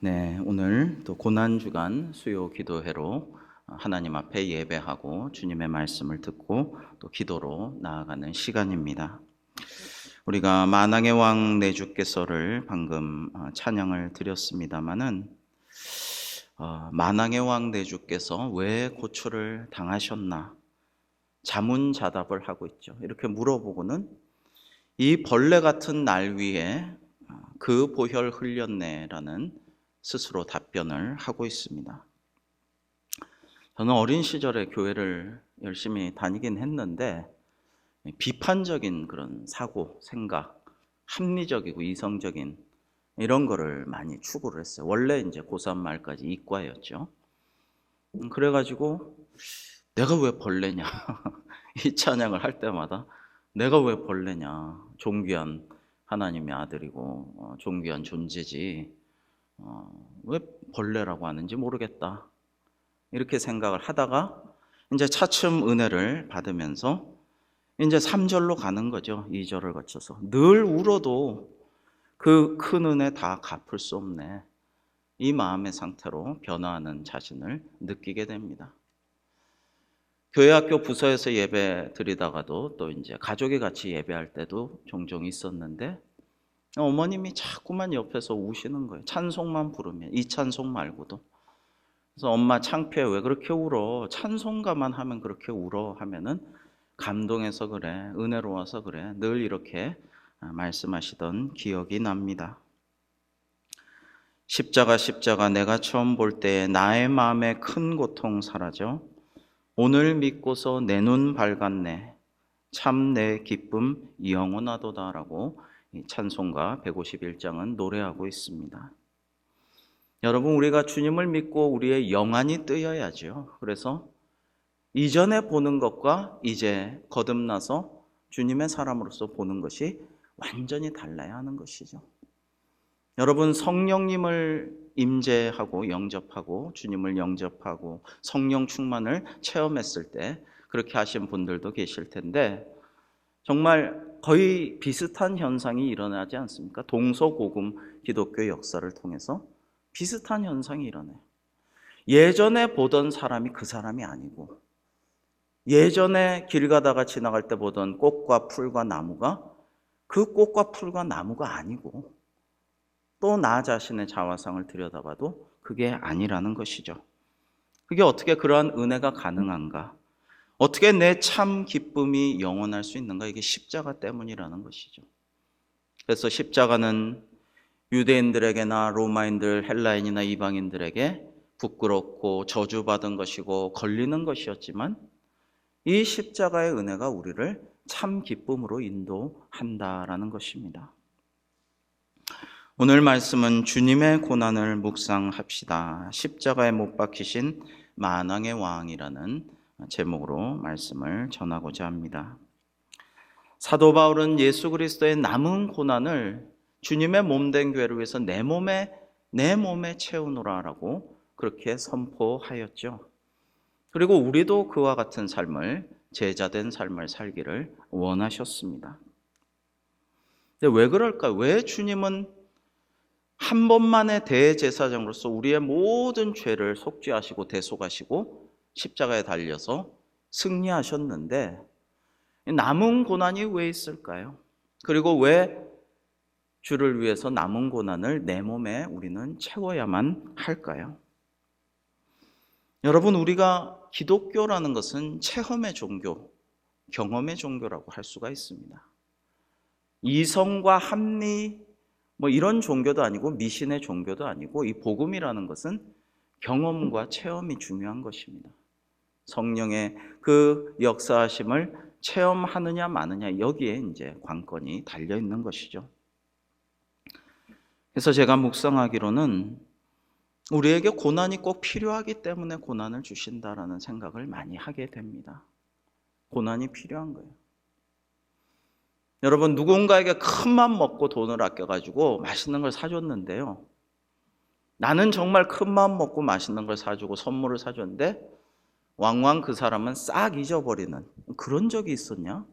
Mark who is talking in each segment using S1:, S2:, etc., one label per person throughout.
S1: 네, 오늘 또 고난주간 수요 기도회로 하나님 앞에 예배하고 주님의 말씀을 듣고 또 기도로 나아가는 시간입니다. 우리가 만왕의 왕 내주께서를 방금 찬양을 드렸습니다마는 만왕의 왕 내주께서 왜 고초를 당하셨나 자문자답을 하고 있죠. 이렇게 물어보고는 이 벌레 같은 날 위에 그 보혈 흘렸네라는 스스로 답변을 하고 있습니다. 저는 어린 시절에 교회를 열심히 다니긴 했는데 비판적인 그런 사고, 생각, 합리적이고 이성적인 이런 거를 많이 추구를 했어요. 원래 이제 고3 말까지 이과였죠. 그래가지고 내가 왜 벌레냐 이 찬양을 할 때마다 내가 왜 벌레냐, 존귀한 하나님의 아들이고 존귀한 존재지 왜 벌레라고 하는지 모르겠다 이렇게 생각을 하다가 이제 차츰 은혜를 받으면서 이제 3절로 가는 거죠. 2절을 거쳐서 늘 울어도 그 큰 은혜 다 갚을 수 없네, 이 마음의 상태로 변화하는 자신을 느끼게 됩니다. 교회 학교 부서에서 예배 드리다가도 또 이제 가족이 같이 예배할 때도 종종 있었는데 어머님이 자꾸만 옆에서 우시는 거예요. 찬송만 부르면, 이 찬송 말고도. 그래서 엄마 창피해, 왜 그렇게 울어? 찬송가만 하면 그렇게 울어? 하면은 감동해서 그래, 은혜로워서 그래, 늘 이렇게 말씀하시던 기억이 납니다. 십자가 내가 처음 볼 때 나의 마음에 큰 고통 사라져 오늘 믿고서 내 눈 밝았네, 참 내 기쁨 영원하도다라고 이 찬송가 151장은 노래하고 있습니다. 여러분, 우리가 주님을 믿고 우리의 영안이 뜨여야죠. 그래서 이전에 보는 것과 이제 거듭나서 주님의 사람으로서 보는 것이 완전히 달라야 하는 것이죠. 여러분, 성령님을 임재하고 영접하고 주님을 영접하고 성령 충만을 체험했을 때 그렇게 하신 분들도 계실 텐데 정말 거의 비슷한 현상이 일어나지 않습니까? 동서고금 기독교 역사를 통해서 비슷한 현상이 일어나요. 예전에 보던 사람이 그 사람이 아니고, 예전에 길 가다가 지나갈 때 보던 꽃과 풀과 나무가 그 꽃과 풀과 나무가 아니고, 또 나 자신의 자화상을 들여다봐도 그게 아니라는 것이죠. 그게 어떻게 그러한 은혜가 가능한가? 어떻게 내 참 기쁨이 영원할 수 있는가? 이게 십자가 때문이라는 것이죠. 그래서 십자가는 유대인들에게나 로마인들, 헬라인이나 이방인들에게 부끄럽고 저주받은 것이고 걸리는 것이었지만 이 십자가의 은혜가 우리를 참 기쁨으로 인도한다라는 것입니다. 오늘 말씀은 주님의 고난을 묵상합시다. 십자가에 못 박히신 만왕의 왕이라는 제목으로 말씀을 전하고자 합니다. 사도 바울은 예수 그리스도의 남은 고난을 주님의 몸된 교회를 위해서 내 몸에 채우노라라고 그렇게 선포하였죠. 그리고 우리도 그와 같은 삶을, 제자된 삶을 살기를 원하셨습니다. 근데 왜 그럴까요? 왜 주님은 한 번만의 대제사장으로서 우리의 모든 죄를 속죄하시고 대속하시고 십자가에 달려서 승리하셨는데 남은 고난이 왜 있을까요? 그리고 왜 주를 위해서 남은 고난을 내 몸에 우리는 채워야만 할까요? 여러분, 우리가 기독교라는 것은 체험의 종교, 경험의 종교라고 할 수가 있습니다. 이성과 합리 이런 종교도 아니고 미신의 종교도 아니고, 이 복음이라는 것은 경험과 체험이 중요한 것입니다. 성령의 그 역사하심을 체험하느냐 마느냐, 여기에 이제 관건이 달려 있는 것이죠. 그래서 제가 묵상하기로는 우리에게 고난이 꼭 필요하기 때문에 고난을 주신다라는 생각을 많이 하게 됩니다. 고난이 필요한 거예요. 여러분, 누군가에게 큰 맘 먹고 돈을 아껴가지고 맛있는 걸 사줬는데요, 나는 정말 큰 마음 먹고 맛있는 걸 사주고 선물을 사줬는데 왕왕 그 사람은 싹 잊어버리는 그런 적이 있었냐?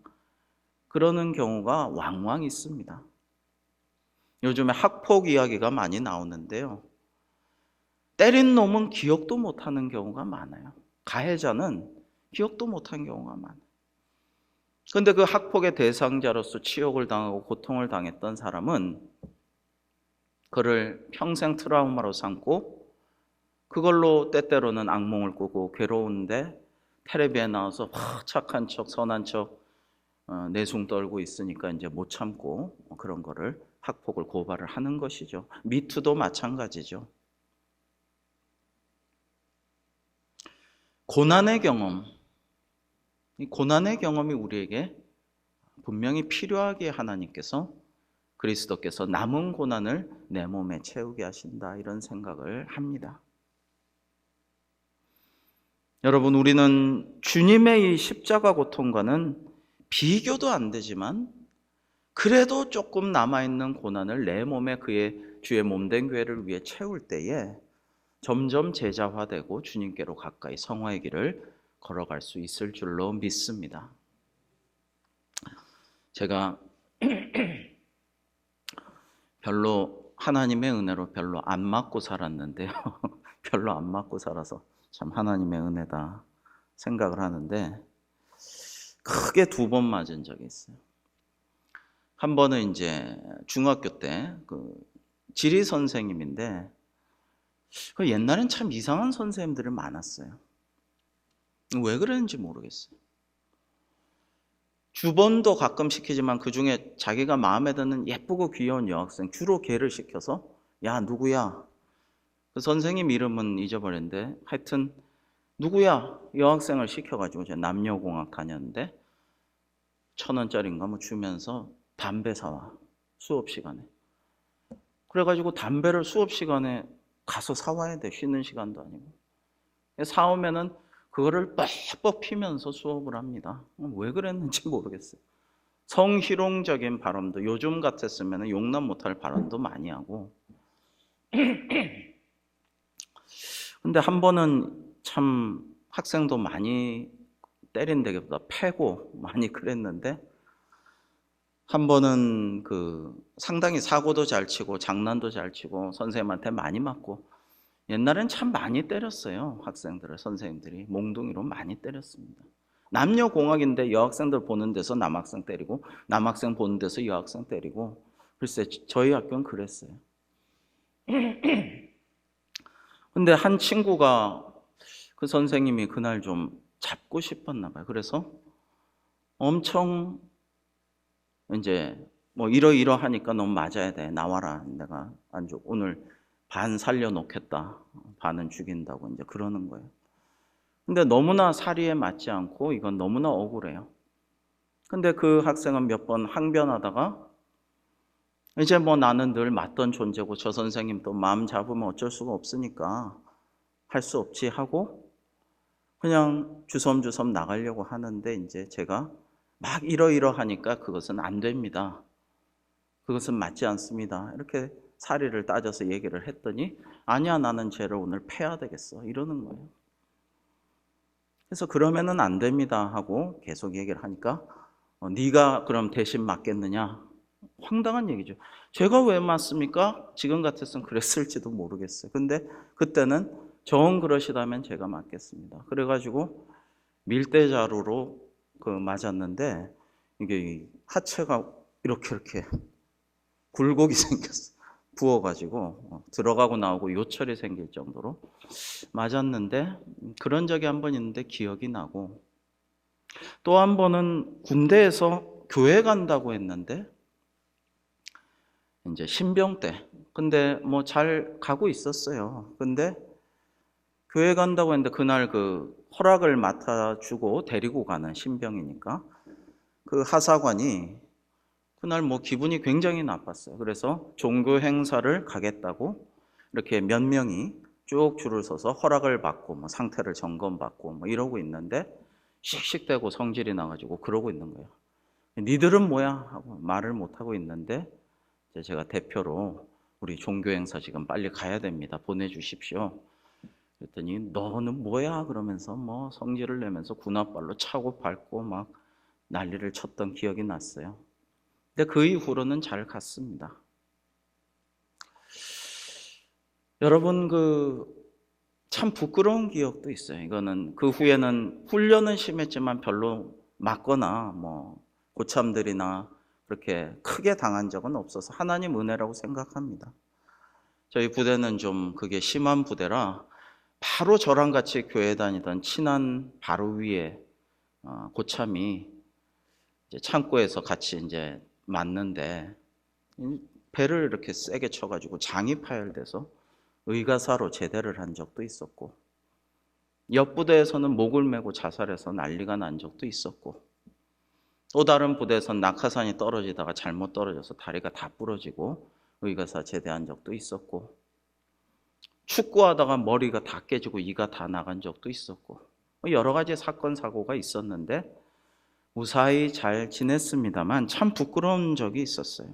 S1: 그러는 경우가 왕왕 있습니다. 요즘에 학폭 이야기가 많이 나오는데요, 때린 놈은 기억도 못하는 경우가 많아요. 가해자는 기억도 못한 경우가 많아요. 그런데 그 학폭의 대상자로서 치욕을 당하고 고통을 당했던 사람은 그를 평생 트라우마로 삼고 그걸로 때때로는 악몽을 꾸고 괴로운데 텔레비에 나와서 착한 척 선한 척 내숭 떨고 있으니까 이제 못 참고 그런 거를 학폭을 고발을 하는 것이죠. 미투도 마찬가지죠. 고난의 경험, 이 고난의 경험이 우리에게 분명히 필요하게 하나님께서 그리스도께서 남은 고난을 내 몸에 채우게 하신다, 이런 생각을 합니다. 여러분, 우리는 주님의 이 십자가 고통과는 비교도 안 되지만 그래도 조금 남아있는 고난을 내 몸에 그의 주의 몸된 교회를 위해 채울 때에 점점 제자화되고 주님께로 가까이 성화의 길을 걸어갈 수 있을 줄로 믿습니다. 제가 별로 하나님의 은혜로 별로 안 맞고 살았는데요. 별로 안 맞고 살아서 참 하나님의 은혜다 생각을 하는데, 크게 2번 맞은 적이 있어요. 한 번은 이제 중학교 때 그 지리 선생님인데, 그 옛날엔 참 이상한 선생님들이 많았어요. 왜 그랬는지 모르겠어요. 주번도 가끔 시키지만 그 중에 자기가 마음에 드는 예쁘고 귀여운 여학생 주로 걔를 시켜서, 야 누구야? 그 선생님 이름은 잊어버렸는데 하여튼 누구야? 여학생을 시켜가지고 제가 남녀공학 다녔는데 1,000원짜리인가 뭐 주면서 담배 사와, 수업 시간에. 그래가지고 담배를 수업 시간에 가서 사와야 돼. 쉬는 시간도 아니고. 사오면은 그거를 뻑뻑 피면서 수업을 합니다. 왜 그랬는지 모르겠어요. 성희롱적인 발언도, 요즘 같았으면 용납 못할 발언도 많이 하고. 근데 한 번은 참 학생도 많이 때린 데보다 패고 많이 그랬는데, 한 번은 그 상당히 사고도 잘 치고 장난도 잘 치고 선생님한테 많이 맞고, 옛날엔 참 많이 때렸어요. 학생들을 선생님들이 몽둥이로 많이 때렸습니다. 남녀공학인데 여학생들 보는 데서 남학생 때리고 남학생 보는 데서 여학생 때리고, 글쎄 저희 학교는 그랬어요. 근데 한 친구가 그 선생님이 그날 좀 잡고 싶었나 봐요. 그래서 엄청 이제 뭐 이러이러하니까 넌 맞아야 돼, 나와라, 내가 안 줘, 오늘 반 살려놓겠다, 반은 죽인다고 이제 그러는 거예요. 근데 너무나 사리에 맞지 않고 이건 너무나 억울해요. 근데 그 학생은 몇 번 항변하다가 이제 뭐 나는 늘 맞던 존재고 저 선생님도 마음 잡으면 어쩔 수가 없으니까 할 수 없지 하고 그냥 주섬주섬 나가려고 하는데, 이제 제가 막 이러이러하니까 그것은 안 됩니다, 그것은 맞지 않습니다, 이렇게 사리를 따져서 얘기를 했더니 아니야, 나는 쟤를 오늘 패야 되겠어, 이러는 거예요. 그래서 그러면은 안 됩니다 하고 계속 얘기를 하니까 네가 그럼 대신 맞겠느냐? 황당한 얘기죠. 제가 왜 맞습니까? 지금 같았으면 그랬을지도 모르겠어요. 근데 그때는 정 그러시다면 제가 맞겠습니다. 그래가지고 밀대자루로 그 맞았는데 이게 하체가 이렇게 굴곡이 생겼어. 부어가지고 들어가고 나오고 요철이 생길 정도로 맞았는데, 그런 적이 한 번 있는데 기억이 나고, 또 한 번은 군대에서 교회 간다고 했는데 이제 신병 때, 근데 뭐 잘 가고 있었어요. 근데 교회 간다고 했는데 그날 그 허락을 맡아주고 데리고 가는 신병이니까 그 하사관이 그날 뭐 기분이 굉장히 나빴어요. 그래서 종교 행사를 가겠다고 이렇게 몇 명이 쭉 줄을 서서 허락을 받고 뭐 상태를 점검받고 뭐 이러고 있는데 씩씩대고 성질이 나가지고 그러고 있는 거예요. 니들은 뭐야? 하고 말을 못하고 있는데 제가 대표로 우리 종교 행사 지금 빨리 가야 됩니다, 보내주십시오. 그랬더니 너는 뭐야? 그러면서 뭐 성질을 내면서 군홧발로 차고 밟고 막 난리를 쳤던 기억이 났어요. 근데 그 이후로는 잘 갔습니다. 여러분, 그 참 부끄러운 기억도 있어요. 이거는 그 후에는 훈련은 심했지만 별로 맞거나 뭐 고참들이나 그렇게 크게 당한 적은 없어서 하나님 은혜라고 생각합니다. 저희 부대는 좀 그게 심한 부대라 바로 저랑 같이 교회 다니던 친한 바로 위에 고참이 이제 창고에서 같이 이제 맞는데 배를 이렇게 세게 쳐가지고 장이 파열돼서 의가사로 제대를 한 적도 있었고, 옆 부대에서는 목을 메고 자살해서 난리가 난 적도 있었고, 또 다른 부대에서는 낙하산이 떨어지다가 잘못 떨어져서 다리가 다 부러지고 의가사 제대한 적도 있었고, 축구하다가 머리가 다 깨지고 이가 다 나간 적도 있었고, 여러 가지 사건 사고가 있었는데 무사히 잘 지냈습니다만 참 부끄러운 적이 있었어요.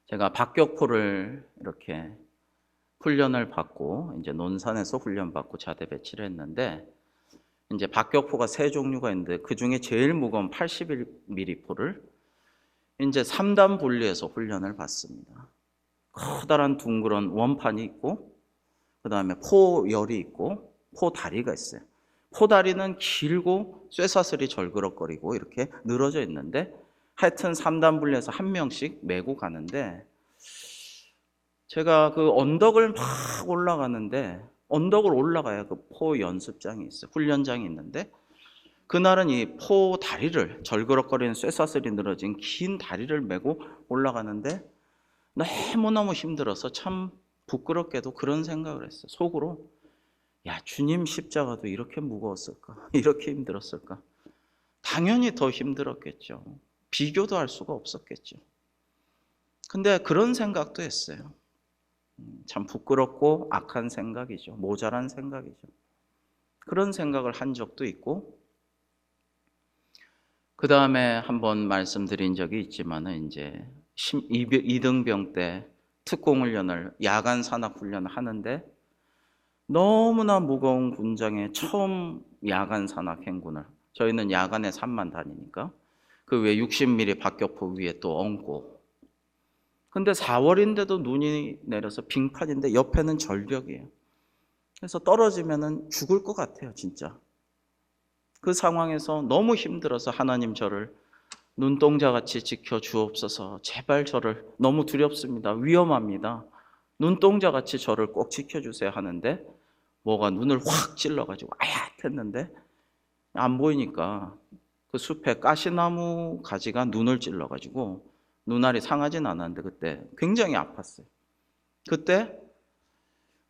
S1: 제가 박격포를 이렇게 훈련을 받고 이제 논산에서 훈련 받고 자대 배치를 했는데, 이제 박격포가 세 종류가 있는데 그 중에 제일 무거운 81mm 포를 이제 3단 분리해서 훈련을 받습니다. 커다란 둥그런 원판이 있고, 그 다음에 포열이 있고, 포다리가 있어요. 포다리는 길고 쇠사슬이 절그럭거리고 이렇게 늘어져 있는데, 하여튼 3단 분리해서 한 명씩 메고 가는데, 제가 그 언덕을 막 올라가는데, 언덕을 올라가야 그 포 연습장이 있어요. 훈련장이 있는데, 그날은 이 포 다리를, 절그럭거리는 쇠사슬이 늘어진 긴 다리를 메고 올라가는데 너무너무 힘들어서 참 부끄럽게도 그런 생각을 했어요. 속으로, 야, 주님 십자가도 이렇게 무거웠을까? 이렇게 힘들었을까? 당연히 더 힘들었겠죠. 비교도 할 수가 없었겠죠. 근데 그런 생각도 했어요. 참 부끄럽고 악한 생각이죠. 모자란 생각이죠. 그런 생각을 한 적도 있고, 그 다음에 한번 말씀드린 적이 있지만은 이제 이등병 때 특공훈련을, 야간 산악훈련을 하는데 너무나 무거운 군장에 처음 야간 산악 행군을, 저희는 야간에 산만 다니니까 그 위에 60mm 박격포 위에 또 얹고, 근데 4월인데도 눈이 내려서 빙판인데 옆에는 절벽이에요. 그래서 떨어지면은 죽을 것 같아요, 진짜. 그 상황에서 너무 힘들어서 하나님 저를 눈동자같이 지켜 주옵소서, 제발 저를, 너무 두렵습니다, 위험합니다, 눈동자같이 저를 꼭 지켜주세요 하는데 뭐가 눈을 확 찔러가지고 아얏했는데 안 보이니까 그 숲에 가시나무 가지가 눈을 찔러가지고 눈알이 상하진 않았는데 그때 굉장히 아팠어요. 그때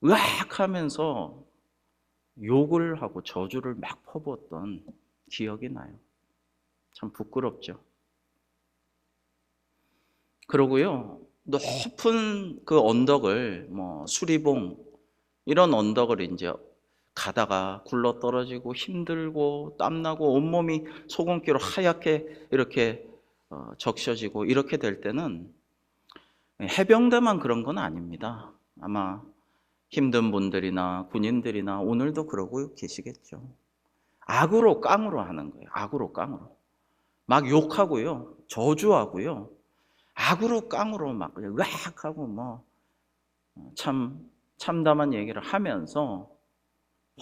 S1: 으악 하면서 욕을 하고 저주를 막 퍼부었던 기억이 나요. 참 부끄럽죠. 그러고요, 높은 그 언덕을, 뭐 수리봉 이런 언덕을 이제 가다가 굴러 떨어지고 힘들고 땀나고 온몸이 소금기로 하얗게 이렇게 적셔지고 이렇게 될 때는, 해병대만 그런 건 아닙니다. 아마 힘든 분들이나 군인들이나 오늘도 그러고 계시겠죠. 악으로 깡으로 하는 거예요. 악으로 깡으로. 막 욕하고요. 저주하고요. 악으로 깡으로 막 으악 하고 뭐 참담한 얘기를 하면서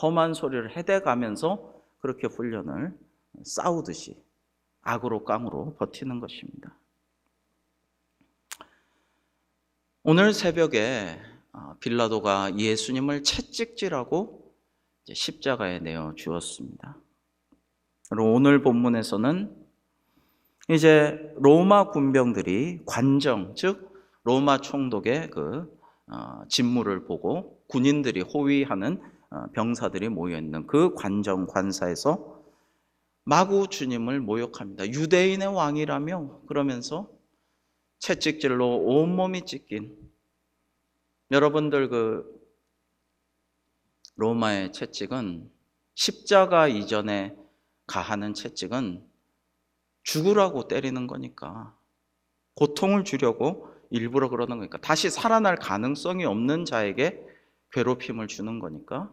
S1: 험한 소리를 해대가면서 그렇게 훈련을 싸우듯이 악으로 깡으로 버티는 것입니다. 오늘 새벽에 빌라도가 예수님을 채찍질하고 십자가에 내어 주었습니다. 그리고 오늘 본문에서는 이제 로마 군병들이 관정, 즉 로마 총독의 그 진무를 보고 군인들이 호위하는 병사들이 모여있는 그 관정 관사에서 마구 주님을 모욕합니다. 유대인의 왕이라며 그러면서 채찍질로 온몸이 찢긴, 여러분들 그 로마의 채찍은, 십자가 이전에 가하는 채찍은 죽으라고 때리는 거니까, 고통을 주려고 일부러 그러는 거니까, 다시 살아날 가능성이 없는 자에게 괴롭힘을 주는 거니까,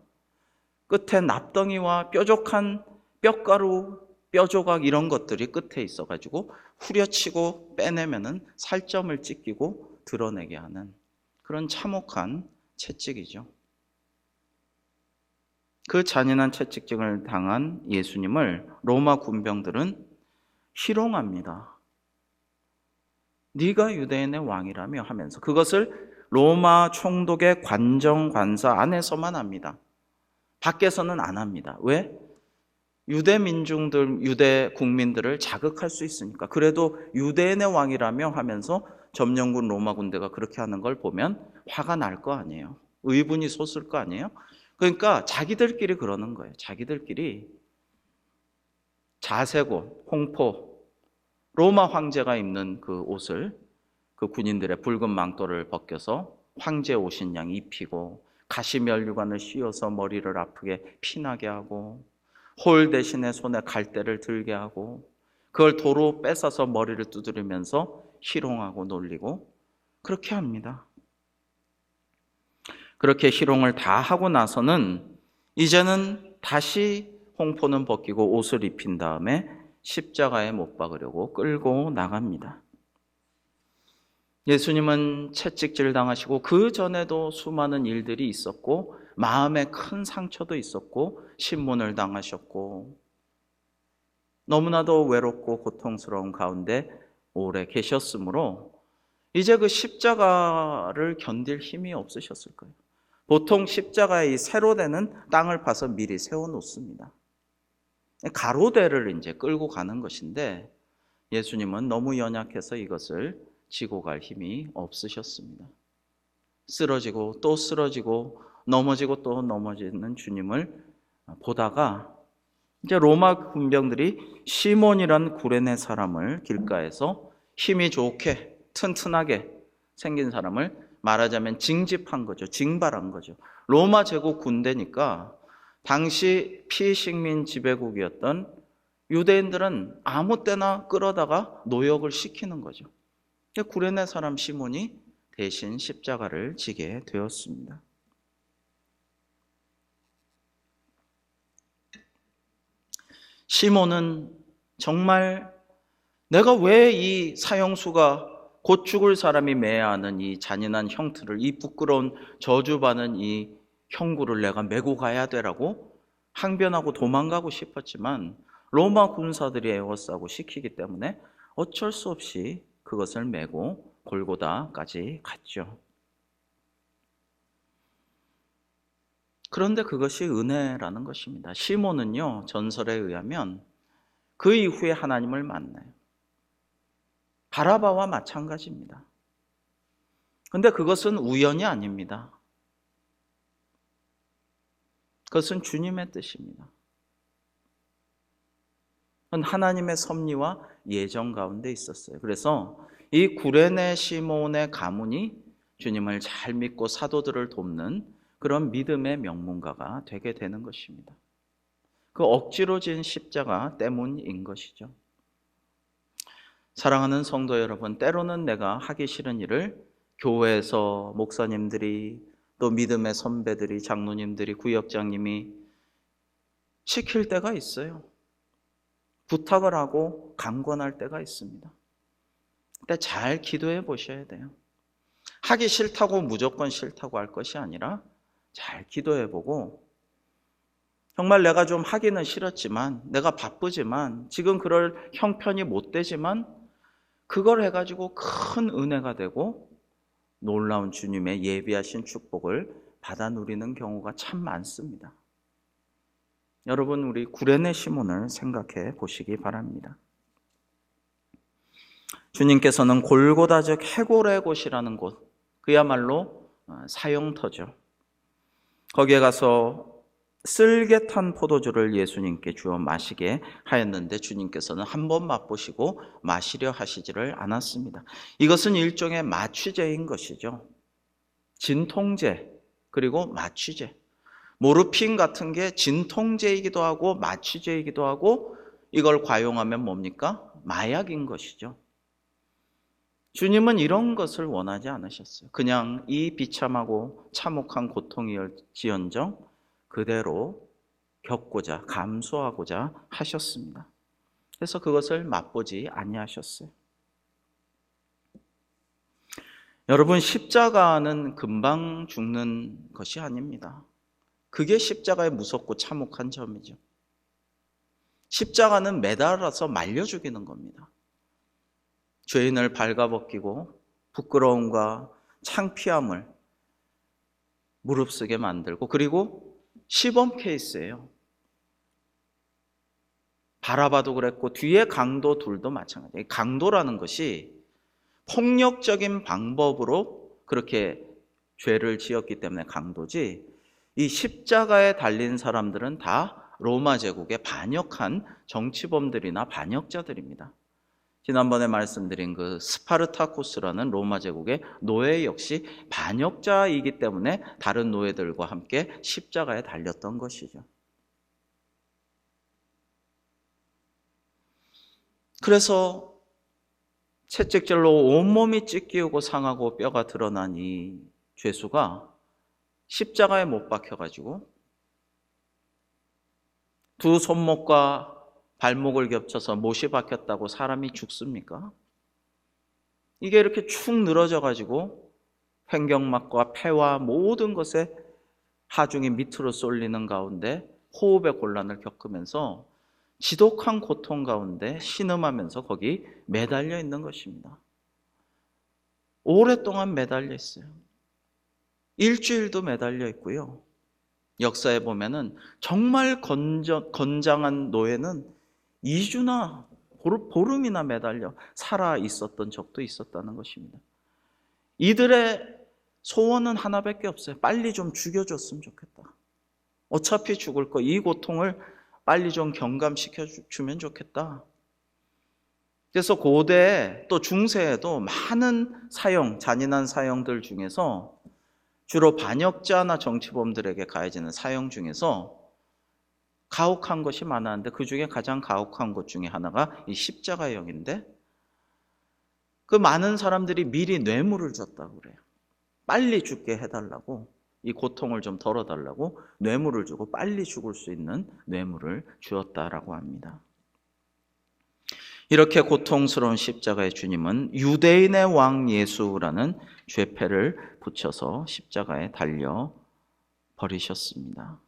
S1: 끝에 납덩이와 뾰족한 뼈가루, 뼈조각 이런 것들이 끝에 있어가지고 후려치고 빼내면은 살점을 찢기고 드러내게 하는 그런 참혹한 채찍이죠. 그 잔인한 채찍질을 당한 예수님을 로마 군병들은 희롱합니다. 네가 유대인의 왕이라며 하면서 그것을 로마 총독의 관정 관사 안에서만 합니다. 밖에서는 안 합니다. 왜? 유대 민중들, 유대 국민들을 자극할 수 있으니까. 그래도 유대인의 왕이라며 하면서 점령군 로마 군대가 그렇게 하는 걸 보면 화가 날 거 아니에요. 의분이 솟을 거 아니에요. 그러니까 자기들끼리 그러는 거예요. 자기들끼리 자색옷, 홍포, 로마 황제가 입는 그 옷을 그 군인들의 붉은 망토를 벗겨서 황제 옷인 양 입히고 가시면류관을 씌워서 머리를 아프게 피나게 하고 홀 대신에 손에 갈대를 들게 하고 그걸 도로 뺏어서 머리를 두드리면서 희롱하고 놀리고 그렇게 합니다. 그렇게 희롱을 다 하고 나서는 이제는 다시 홍포는 벗기고 옷을 입힌 다음에 십자가에 못 박으려고 끌고 나갑니다. 예수님은 채찍질 당하시고 그 전에도 수많은 일들이 있었고 마음에 큰 상처도 있었고 신문을 당하셨고 너무나도 외롭고 고통스러운 가운데 오래 계셨으므로 이제 그 십자가를 견딜 힘이 없으셨을 거예요. 보통 십자가에 이 세로대는 땅을 파서 미리 세워놓습니다. 가로대를 이제 끌고 가는 것인데 예수님은 너무 연약해서 이것을 지고 갈 힘이 없으셨습니다. 쓰러지고 또 쓰러지고 넘어지고 또 넘어지는 주님을 보다가 이제 로마 군병들이 시몬이란 구레네 사람을 길가에서 힘이 좋게 튼튼하게 생긴 사람을 말하자면 징집한 거죠. 징발한 거죠. 로마 제국 군대니까 당시 피식민 지배국이었던 유대인들은 아무 때나 끌어다가 노역을 시키는 거죠. 구레네 사람 시몬이 대신 십자가를 지게 되었습니다. 시몬은 정말 내가 왜 이 사형수가 곧 죽을 사람이 매야 하는 이 잔인한 형틀을, 이 부끄러운 저주받는 이 형구를 내가 메고 가야 되라고 항변하고 도망가고 싶었지만 로마 군사들이 에워싸고 시키기 때문에 어쩔 수 없이 그것을 메고 골고다까지 갔죠. 그런데 그것이 은혜라는 것입니다. 시몬은요, 전설에 의하면 그 이후에 하나님을 만나요. 바라바와 마찬가지입니다. 그런데 그것은 우연이 아닙니다. 그것은 주님의 뜻입니다. 하나님의 섭리와 예정 가운데 있었어요. 그래서 이 구레네 시몬의 가문이 주님을 잘 믿고 사도들을 돕는 그런 믿음의 명문가가 되게 되는 것입니다. 그 억지로 진 십자가 때문인 것이죠. 사랑하는 성도 여러분, 때로는 내가 하기 싫은 일을 교회에서 목사님들이 또 믿음의 선배들이, 장로님들이, 구역장님이 시킬 때가 있어요. 부탁을 하고 강권할 때가 있습니다. 그때 잘 기도해 보셔야 돼요. 하기 싫다고 무조건 싫다고 할 것이 아니라 잘 기도해 보고 정말 내가 좀 하기는 싫었지만 내가 바쁘지만 지금 그럴 형편이 못 되지만 그걸 해가지고 큰 은혜가 되고 놀라운 주님의 예비하신 축복을 받아 누리는 경우가 참 많습니다. 여러분, 우리 구레네 시몬을 생각해 보시기 바랍니다. 주님께서는 골고다 즉 해골의 곳이라는 곳, 그야말로 사형터죠. 거기에 가서 쓸개 탄 포도주를 예수님께 주어 마시게 하였는데 주님께서는 한 번 맛보시고 마시려 하시지를 않았습니다. 이것은 일종의 마취제인 것이죠. 진통제 그리고 마취제. 모르핀 같은 게 진통제이기도 하고 마취제이기도 하고 이걸 과용하면 뭡니까? 마약인 것이죠. 주님은 이런 것을 원하지 않으셨어요. 그냥 이 비참하고 참혹한 고통이었지언정 그대로 겪고자 감수하고자 하셨습니다. 그래서 그것을 맛보지 아니하셨어요. 여러분, 십자가는 금방 죽는 것이 아닙니다. 그게 십자가의 무섭고 참혹한 점이죠. 십자가는 매달아서 말려 죽이는 겁니다. 죄인을 발가벗기고 부끄러움과 창피함을 무릅쓰게 만들고, 그리고 시범 케이스예요. 바라바도 그랬고 뒤에 강도 둘도 마찬가지예요. 강도라는 것이 폭력적인 방법으로 그렇게 죄를 지었기 때문에 강도지, 이 십자가에 달린 사람들은 다 로마 제국에 반역한 정치범들이나 반역자들입니다. 지난번에 말씀드린 그 스파르타쿠스라는 로마 제국의 노예 역시 반역자이기 때문에 다른 노예들과 함께 십자가에 달렸던 것이죠. 그래서 채찍질로 온몸이 찢기우고 상하고 뼈가 드러난 이 죄수가 십자가에 못 박혀가지고 두 손목과 발목을 겹쳐서 못이 박혔다고 사람이 죽습니까? 이게 이렇게 축 늘어져가지고 횡격막과 폐와 모든 것에 하중이 밑으로 쏠리는 가운데 호흡의 곤란을 겪으면서 지독한 고통 가운데 신음하면서 거기 매달려 있는 것입니다. 오랫동안 매달려 있어요. 일주일도 매달려 있고요. 역사에 보면은 정말 건장한 노예는 2주나 보름이나 매달려 살아 있었던 적도 있었다는 것입니다. 이들의 소원은 하나밖에 없어요. 빨리 좀 죽여줬으면 좋겠다. 어차피 죽을 거, 이 고통을 빨리 좀 경감시켜 주면 좋겠다. 그래서 고대 또 중세에도 많은 사형, 잔인한 사형들 중에서 주로 반역자나 정치범들에게 가해지는 사형 중에서 가혹한 것이 많았는데 그 중에 가장 가혹한 것 중에 하나가 이 십자가형인데, 그 많은 사람들이 미리 뇌물을 줬다고 그래요. 빨리 죽게 해달라고, 이 고통을 좀 덜어달라고 뇌물을 주고 빨리 죽을 수 있는 뇌물을 주었다라고 합니다. 이렇게 고통스러운 십자가의 주님은 유대인의 왕 예수라는 죄패를 붙여서 십자가에 달려 버리셨습니다.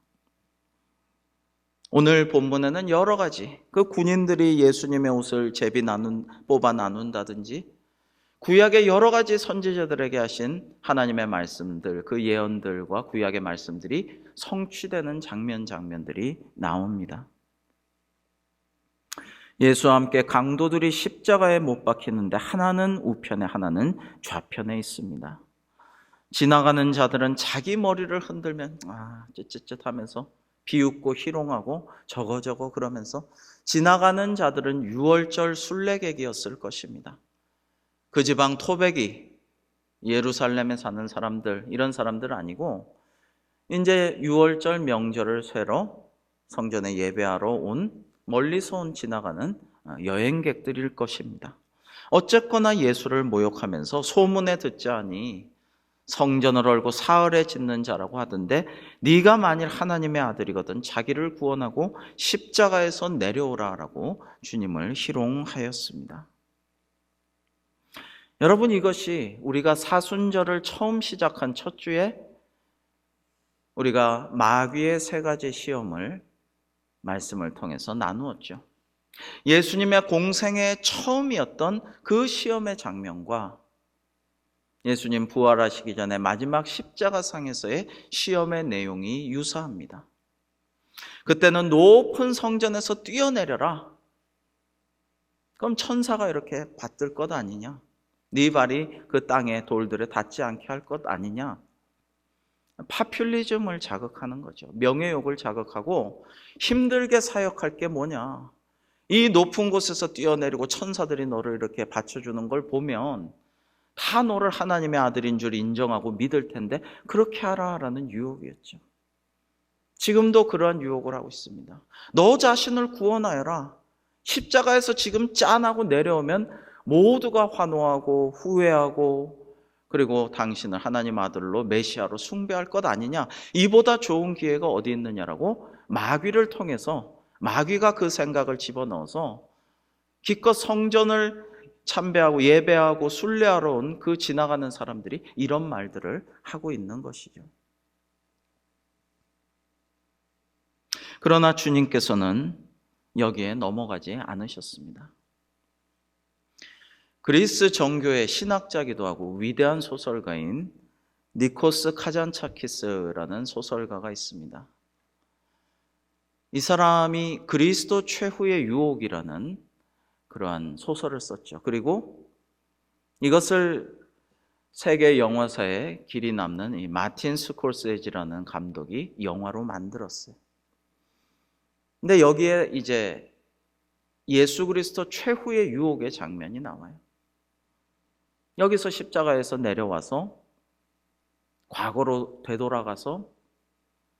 S1: 오늘 본문에는 여러 가지, 그 군인들이 예수님의 옷을 뽑아 나눈다든지 구약의 여러 가지 선지자들에게 하신 하나님의 말씀들, 그 예언들과 구약의 말씀들이 성취되는 장면들이 나옵니다. 예수와 함께 강도들이 십자가에 못 박히는데 하나는 우편에 하나는 좌편에 있습니다. 지나가는 자들은 자기 머리를 흔들면 쯧쯧쯧 하면서 비웃고 희롱하고 저거 그러면서 지나가는 자들은 유월절 순례객이었을 것입니다. 그 지방 토백이, 예루살렘에 사는 사람들, 이런 사람들 아니고 이제 유월절 명절을 쇠러 성전에 예배하러 온, 멀리서 온 지나가는 여행객들일 것입니다. 어쨌거나 예수를 모욕하면서 소문에 듣자니 성전을 얼고 사흘에 짓는 자라고 하던데, 네가 만일 하나님의 아들이거든 자기를 구원하고 십자가에서 내려오라라고 주님을 희롱하였습니다. 여러분, 이것이 우리가 사순절을 처음 시작한 첫 주에 우리가 마귀의 세 가지 시험을 말씀을 통해서 나누었죠. 예수님의 공생의 처음이었던 그 시험의 장면과 예수님 부활하시기 전에 마지막 십자가상에서의 시험의 내용이 유사합니다. 그때는 높은 성전에서 뛰어내려라. 그럼 천사가 이렇게 받들 것 아니냐? 네 발이 그 땅의 돌들에 닿지 않게 할 것 아니냐? 파퓰리즘을 자극하는 거죠. 명예욕을 자극하고 힘들게 사역할 게 뭐냐? 이 높은 곳에서 뛰어내리고 천사들이 너를 이렇게 받쳐주는 걸 보면 다 너를 하나님의 아들인 줄 인정하고 믿을 텐데 그렇게 하라라는 유혹이었죠. 지금도 그러한 유혹을 하고 있습니다. 너 자신을 구원하여라. 십자가에서 지금 짠하고 내려오면 모두가 환호하고 후회하고 그리고 당신을 하나님 아들로 메시아로 숭배할 것 아니냐. 이보다 좋은 기회가 어디 있느냐라고 마귀를 통해서, 마귀가 그 생각을 집어넣어서 기껏 성전을 참배하고 예배하고 순례하러 온 그 지나가는 사람들이 이런 말들을 하고 있는 것이죠. 그러나 주님께서는 여기에 넘어가지 않으셨습니다. 그리스 정교의 신학자기도 하고 위대한 소설가인 니코스 카잔차키스라는 소설가가 있습니다. 이 사람이 그리스도 최후의 유혹이라는 그러한 소설을 썼죠. 그리고 이것을 세계 영화사에 길이 남는 이 마틴 스콜세지라는 감독이 영화로 만들었어요. 근데 여기에 이제 예수 그리스도 최후의 유혹의 장면이 나와요. 여기서 십자가에서 내려와서 과거로 되돌아가서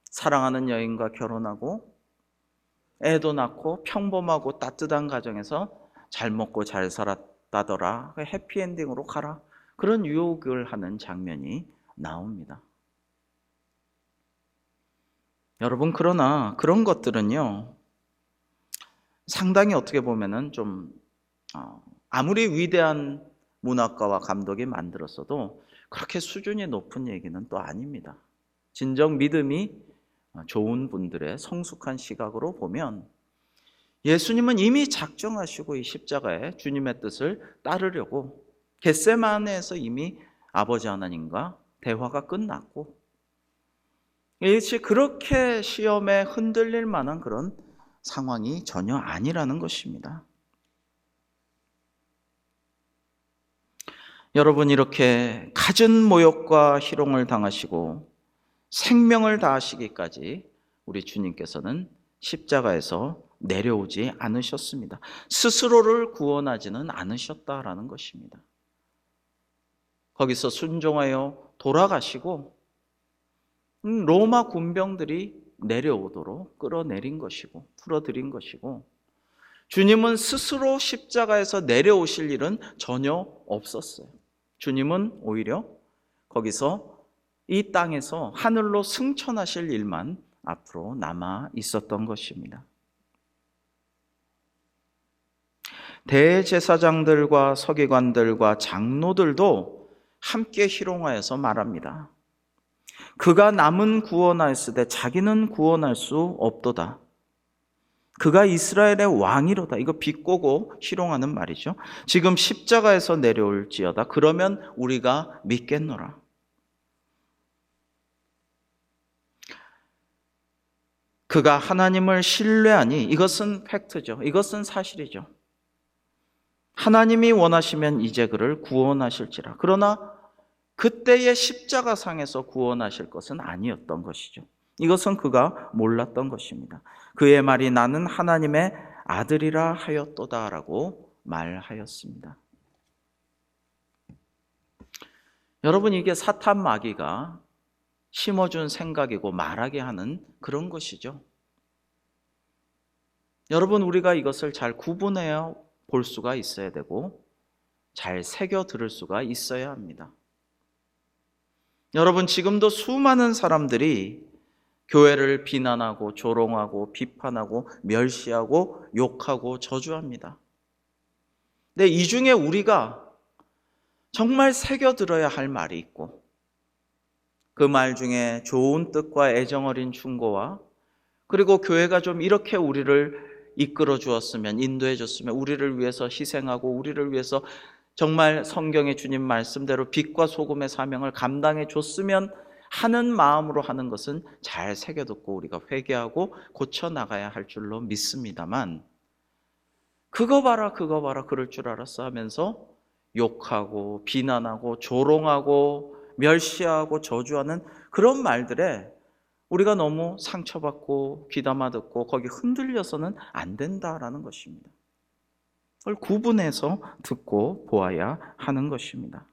S1: 사랑하는 여인과 결혼하고 애도 낳고 평범하고 따뜻한 가정에서 잘 먹고 잘 살았다더라, 해피엔딩으로 가라, 그런 유혹을 하는 장면이 나옵니다. 여러분, 그러나 그런 것들은요, 상당히 어떻게 보면은 좀 아무리 위대한 문학가와 감독이 만들었어도 그렇게 수준이 높은 얘기는 또 아닙니다. 진정 믿음이 좋은 분들의 성숙한 시각으로 보면 예수님은 이미 작정하시고 이 십자가에 주님의 뜻을 따르려고 겟세마네에서 이미 아버지 하나님과 대화가 끝났고, 이것이 그렇게 시험에 흔들릴 만한 그런 상황이 전혀 아니라는 것입니다. 여러분, 이렇게 갖은 모욕과 희롱을 당하시고 생명을 다하시기까지 우리 주님께서는 십자가에서 내려오지 않으셨습니다. 스스로를 구원하지는 않으셨다라는 것입니다. 거기서 순종하여 돌아가시고 로마 군병들이 내려오도록 끌어내린 것이고 풀어드린 것이고, 주님은 스스로 십자가에서 내려오실 일은 전혀 없었어요. 주님은 오히려 거기서 이 땅에서 하늘로 승천하실 일만 앞으로 남아 있었던 것입니다. 대제사장들과 서기관들과 장로들도 함께 희롱하여서 말합니다. 그가 남은 구원하였으되 자기는 구원할 수 없도다. 그가 이스라엘의 왕이로다. 이거 비꼬고 희롱하는 말이죠. 지금 십자가에서 내려올지어다. 그러면 우리가 믿겠노라. 그가 하나님을 신뢰하니, 이것은 팩트죠. 이것은 사실이죠. 하나님이 원하시면 이제 그를 구원하실지라. 그러나 그때의 십자가상에서 구원하실 것은 아니었던 것이죠. 이것은 그가 몰랐던 것입니다. 그의 말이 나는 하나님의 아들이라 하였도다라고 말하였습니다. 여러분, 이게 사탄 마귀가 심어준 생각이고 말하게 하는 그런 것이죠. 여러분, 우리가 이것을 잘 구분해야 볼 수가 있어야 되고 잘 새겨 들을 수가 있어야 합니다. 여러분, 지금도 수많은 사람들이 교회를 비난하고 조롱하고 비판하고 멸시하고 욕하고 저주합니다. 근데 이 중에 우리가 정말 새겨 들어야 할 말이 있고, 그 말 중에 좋은 뜻과 애정 어린 충고와, 그리고 교회가 좀 이렇게 우리를 이끌어 주었으면, 인도해 줬으면, 우리를 위해서 희생하고 우리를 위해서 정말 성경의 주님 말씀대로 빛과 소금의 사명을 감당해 줬으면 하는 마음으로 하는 것은 잘 새겨듣고 우리가 회개하고 고쳐나가야 할 줄로 믿습니다만, 그거 봐라 그럴 줄 알았어 하면서 욕하고 비난하고 조롱하고 멸시하고 저주하는 그런 말들에 우리가 너무 상처받고 귀담아 듣고 거기 흔들려서는 안 된다라는 것입니다. 그걸 구분해서 듣고 보아야 하는 것입니다.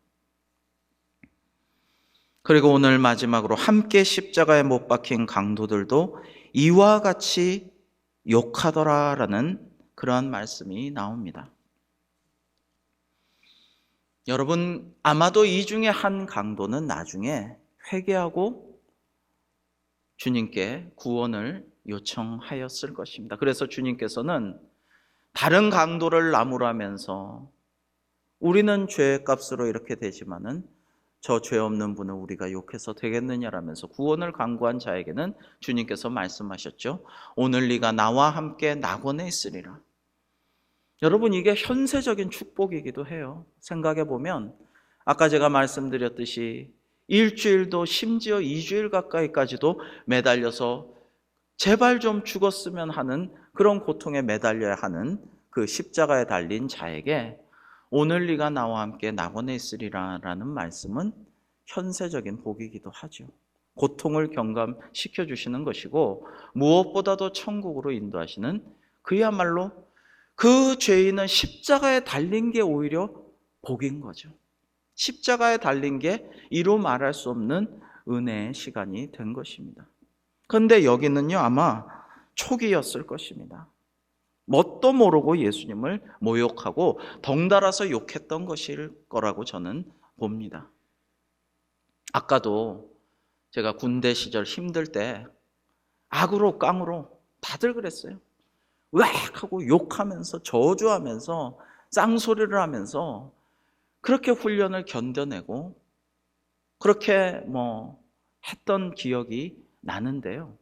S1: 그리고 오늘 마지막으로 함께 십자가에 못 박힌 강도들도 이와 같이 욕하더라라는 그러한 말씀이 나옵니다. 여러분, 아마도 이 중에 한 강도는 나중에 회개하고 주님께 구원을 요청하였을 것입니다. 그래서 주님께서는 다른 강도를 나무라면서 우리는 죄값으로 이렇게 되지만은 저 죄 없는 분을 우리가 욕해서 되겠느냐라면서 구원을 강구한 자에게는 주님께서 말씀하셨죠. 오늘 네가 나와 함께 낙원에 있으리라. 여러분, 이게 현세적인 축복이기도 해요. 생각해 보면 아까 제가 말씀드렸듯이 일주일도 심지어 2주일 가까이까지도 매달려서 제발 좀 죽었으면 하는 그런 고통에 매달려야 하는 그 십자가에 달린 자에게 오늘 네가 나와 함께 낙원에 있으리라 라는 말씀은 현세적인 복이기도 하죠. 고통을 경감시켜 주시는 것이고 무엇보다도 천국으로 인도하시는, 그야말로 그 죄인은 십자가에 달린 게 오히려 복인 거죠. 십자가에 달린 게 이루 말할 수 없는 은혜의 시간이 된 것입니다. 그런데 여기는요, 아마 초기였을 것입니다. 뭣도 모르고 예수님을 모욕하고 덩달아서 욕했던 것일 거라고 저는 봅니다. 아까도 제가 군대 시절 힘들 때 악으로 깡으로 다들 그랬어요. 으악 하고 욕하면서 저주하면서 쌍소리를 하면서 그렇게 훈련을 견뎌내고 그렇게 했던 기억이 나는데요.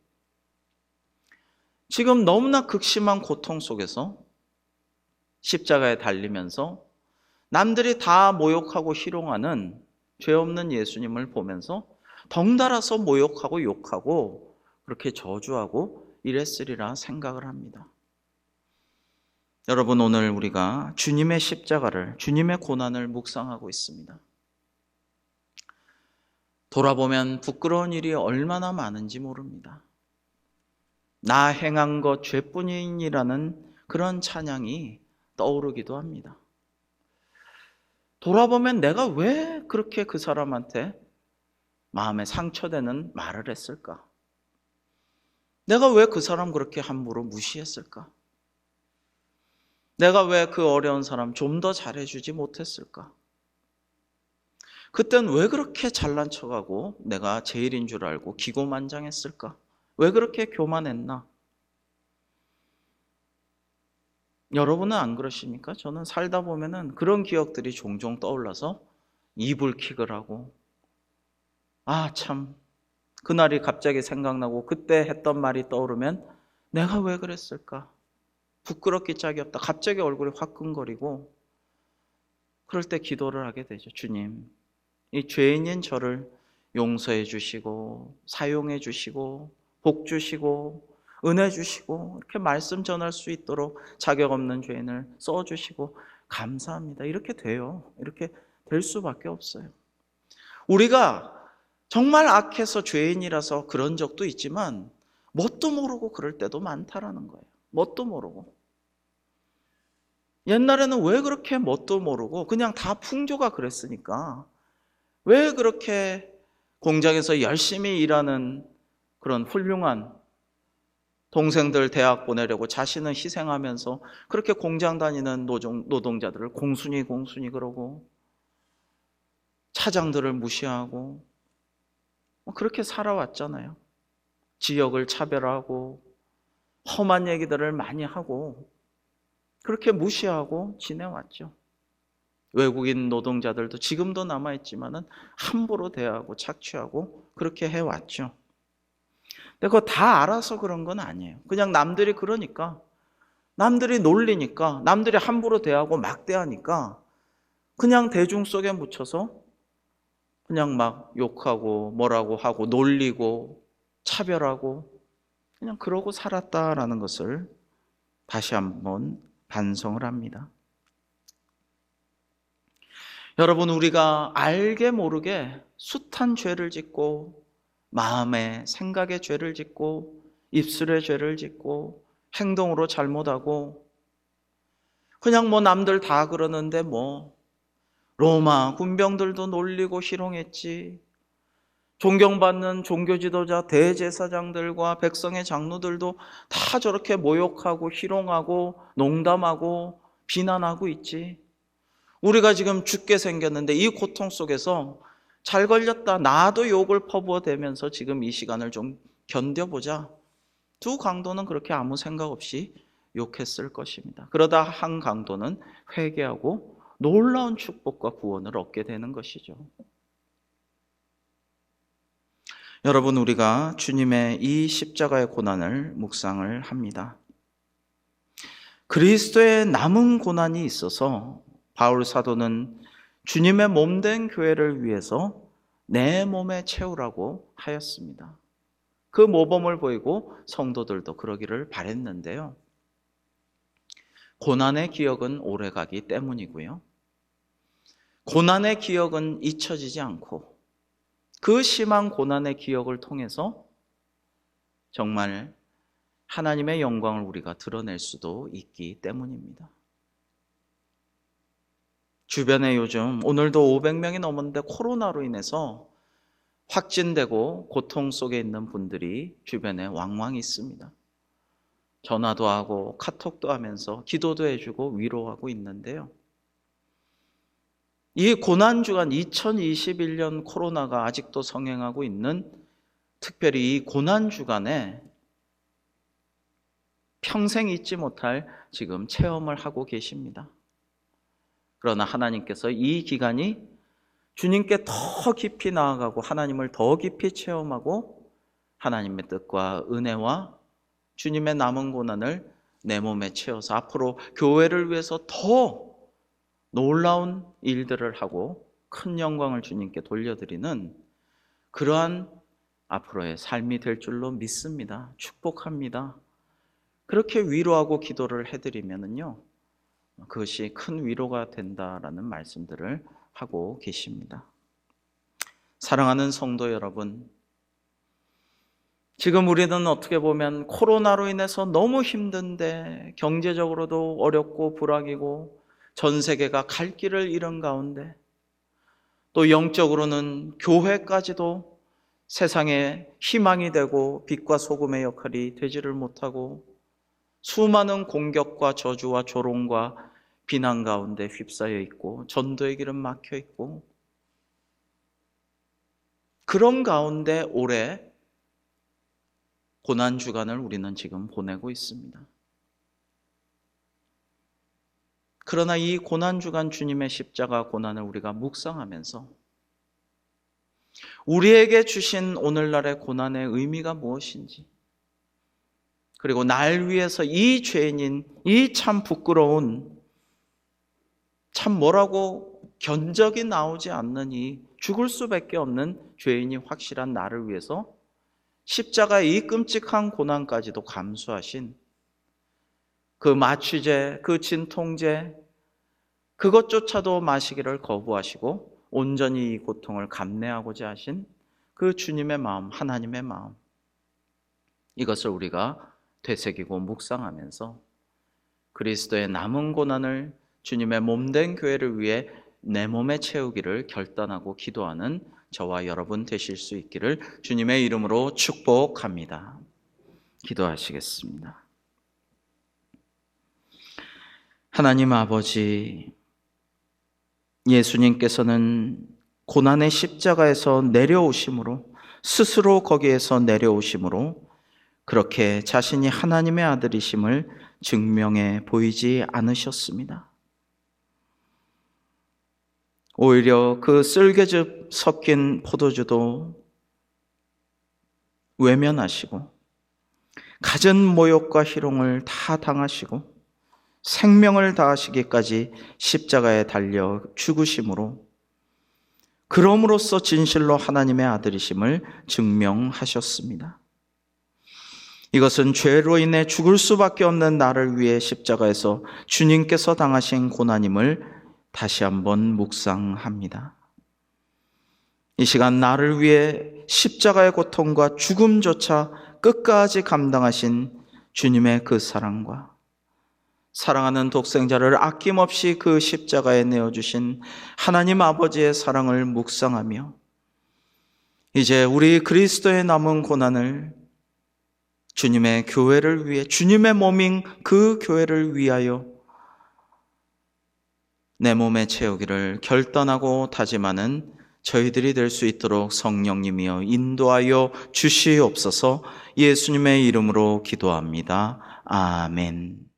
S1: 지금 너무나 극심한 고통 속에서 십자가에 달리면서 남들이 다 모욕하고 희롱하는 죄 없는 예수님을 보면서 덩달아서 모욕하고 욕하고 그렇게 저주하고 이랬으리라 생각을 합니다. 여러분, 오늘 우리가 주님의 십자가를, 주님의 고난을 묵상하고 있습니다. 돌아보면 부끄러운 일이 얼마나 많은지 모릅니다. 나 행한 것 죄뿐이라는 그런 찬양이 떠오르기도 합니다. 돌아보면 내가 왜 그렇게 그 사람한테 마음에 상처되는 말을 했을까? 내가 왜 그 사람 그렇게 함부로 무시했을까? 내가 왜 그 어려운 사람 좀 더 잘해주지 못했을까? 그땐 왜 그렇게 잘난 척하고 내가 제일인 줄 알고 기고만장했을까? 왜 그렇게 교만했나? 여러분은 안 그러십니까? 저는 살다 보면은 그런 기억들이 종종 떠올라서 이불킥을 하고, 참 그날이 갑자기 생각나고 그때 했던 말이 떠오르면 내가 왜 그랬을까? 부끄럽기 짝이 없다. 갑자기 얼굴이 화끈거리고 그럴 때 기도를 하게 되죠. 주님, 이 죄인인 저를 용서해 주시고 사용해 주시고 복 주시고 은혜 주시고 이렇게 말씀 전할 수 있도록 자격 없는 죄인을 써주시고 감사합니다. 이렇게 돼요. 이렇게 될 수밖에 없어요. 우리가 정말 악해서 죄인이라서 그런 적도 있지만 뭣도 모르고 그럴 때도 많다라는 거예요. 뭣도 모르고. 옛날에는 왜 그렇게 뭣도 모르고 그냥 다 풍조가 그랬으니까 왜 그렇게 공장에서 열심히 일하는 그런 훌륭한 동생들 대학 보내려고 자신은 희생하면서 그렇게 공장 다니는 노동자들을 공순히 그러고 차장들을 무시하고 그렇게 살아왔잖아요. 지역을 차별하고 험한 얘기들을 많이 하고 그렇게 무시하고 지내왔죠. 외국인 노동자들도 지금도 남아있지만은 함부로 대하고 착취하고 그렇게 해왔죠. 근데 그거 다 알아서 그런 건 아니에요. 그냥 남들이 그러니까, 남들이 놀리니까, 남들이 함부로 대하고 막대하니까 그냥 대중 속에 묻혀서 그냥 막 욕하고 뭐라고 하고 놀리고 차별하고 그냥 그러고 살았다라는 것을 다시 한번 반성을 합니다. 여러분, 우리가 알게 모르게 숱한 죄를 짓고 마음에 생각에 죄를 짓고 입술에 죄를 짓고 행동으로 잘못하고 그냥 남들 다 그러는데 로마 군병들도 놀리고 희롱했지. 존경받는 종교 지도자 대제사장들과 백성의 장로들도 다 저렇게 모욕하고 희롱하고 농담하고 비난하고 있지. 우리가 지금 죽게 생겼는데 이 고통 속에서 잘 걸렸다. 나도 욕을 퍼부어대면서 지금 이 시간을 좀 견뎌보자. 두 강도는 그렇게 아무 생각 없이 욕했을 것입니다. 그러다 한 강도는 회개하고 놀라운 축복과 구원을 얻게 되는 것이죠. 여러분, 우리가 주님의 이 십자가의 고난을 묵상을 합니다. 그리스도의 남은 고난이 있어서 바울 사도는 주님의 몸된 교회를 위해서 내 몸에 채우라고 하였습니다. 그 모범을 보이고 성도들도 그러기를 바랬는데요. 고난의 기억은 오래가기 때문이고요. 고난의 기억은 잊혀지지 않고 그 심한 고난의 기억을 통해서 정말 하나님의 영광을 우리가 드러낼 수도 있기 때문입니다. 주변에 요즘 오늘도 500명이 넘었는데 코로나로 인해서 확진되고 고통 속에 있는 분들이 주변에 왕왕 있습니다. 전화도 하고 카톡도 하면서 기도도 해주고 위로하고 있는데요. 이 고난주간 2021년 코로나가 아직도 성행하고 있는 특별히 이 고난주간에 평생 잊지 못할 지금 체험을 하고 계십니다. 그러나 하나님께서 이 기간이 주님께 더 깊이 나아가고 하나님을 더 깊이 체험하고 하나님의 뜻과 은혜와 주님의 남은 고난을 내 몸에 채워서 앞으로 교회를 위해서 더 놀라운 일들을 하고 큰 영광을 주님께 돌려드리는 그러한 앞으로의 삶이 될 줄로 믿습니다. 축복합니다. 그렇게 위로하고 기도를 해드리면은요, 그것이 큰 위로가 된다라는 말씀들을 하고 계십니다. 사랑하는 성도 여러분, 지금 우리는 어떻게 보면 코로나로 인해서 너무 힘든데 경제적으로도 어렵고 불황이고 전 세계가 갈 길을 잃은 가운데 또 영적으로는 교회까지도 세상에 희망이 되고 빛과 소금의 역할이 되지를 못하고 수많은 공격과 저주와 조롱과 비난 가운데 휩싸여 있고 전도의 길은 막혀 있고 그런 가운데 올해 고난주간을 우리는 지금 보내고 있습니다. 그러나 이 고난주간 주님의 십자가 고난을 우리가 묵상하면서 우리에게 주신 오늘날의 고난의 의미가 무엇인지, 그리고 날 위해서 이 죄인인 이 참 부끄러운, 참 뭐라고 견적이 나오지 않는 이 죽을 수밖에 없는 죄인이 확실한 나를 위해서 십자가의 이 끔찍한 고난까지도 감수하신 그 마취제, 그 진통제, 그것조차도 마시기를 거부하시고 온전히 이 고통을 감내하고자 하신 그 주님의 마음, 하나님의 마음, 이것을 우리가 되새기고 묵상하면서 그리스도의 남은 고난을 주님의 몸된 교회를 위해 내 몸에 채우기를 결단하고 기도하는 저와 여러분 되실 수 있기를 주님의 이름으로 축복합니다. 기도하시겠습니다. 하나님 아버지, 예수님께서는 고난의 십자가에서 내려오심으로, 스스로 거기에서 내려오심으로 그렇게 자신이 하나님의 아들이심을 증명해 보이지 않으셨습니다. 오히려 그 쓸개즙 섞인 포도주도 외면하시고 갖은 모욕과 희롱을 다 당하시고 생명을 다하시기까지 십자가에 달려 죽으심으로 그럼으로써 진실로 하나님의 아들이심을 증명하셨습니다. 이것은 죄로 인해 죽을 수밖에 없는 나를 위해 십자가에서 주님께서 당하신 고난임을 다시 한번 묵상합니다. 이 시간 나를 위해 십자가의 고통과 죽음조차 끝까지 감당하신 주님의 그 사랑과 사랑하는 독생자를 아낌없이 그 십자가에 내어주신 하나님 아버지의 사랑을 묵상하며 이제 우리 그리스도의 남은 고난을 주님의 교회를 위해, 주님의 몸인 그 교회를 위하여 내 몸에 채우기를 결단하고 다짐하는 저희들이 될 수 있도록 성령님이여 인도하여 주시옵소서. 예수님의 이름으로 기도합니다. 아멘.